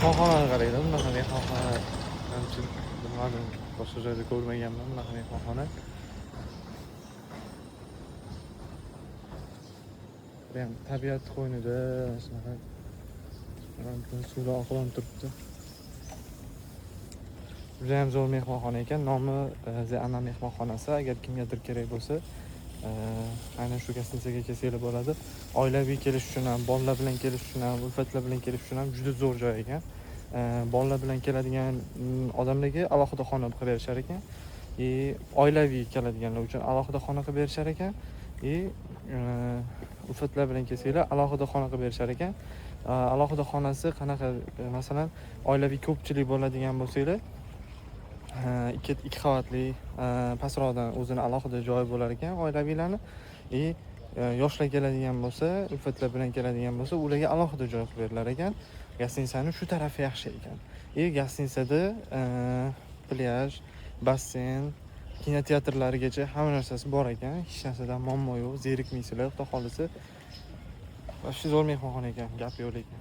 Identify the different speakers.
Speaker 1: Mehmonxonaga qaraydi, bunaqa mehmonxona manimcha bilmadim, boshqa joyda ko'rmaganman bunaqa mehmonxona. Ham tabiat qo'ynida shunaqa suvda oqlanib turibdi. Juda ham zo'r mehmonxona ekan. Nomi The Ana mehmonxonasi. Agar kimgadir kerak bo'lsa, aynan shu gостиницаga kelsanglar bo'ladi. Oilaviy kelish uchun ham, bolalar bilan kelish uchun ham, ulfatlar bilan kelish uchun ham juda zo'r joy ekan. Bolalar bilan keladigan odamlarga alohida xona qilib berishar ekan. Oilaviy keladiganlar uchun alohida xona qilib berishar ekan. Ulfatlar bilan kelsanglar alohida xona qilib berishar ekan. Alohida xonasi qanaqa, masalan, oilaviy ko'pchilik bo'ladigan bo'lsanglar, ikki qavatli, pastroqdan o'zini alohida joyi bo'lar ekan oilaviylarni. Yoshlar keladigan bo'lsa, ulfatlar bilan keladigan bo'lsa, ularga alohida joy qilib berilar ekan. Gостиницаning shu tarafi yaxshi ekan. Gостиницада plyaj, basseyn, kinoteatrlarigacha hamma narsasi bor ekan. Hech narsadan muammo yo'q. Zerikmaysizlar, xudo xolisa. Vobshe zo'r mehmonxona ekan, gap yo'q lekin.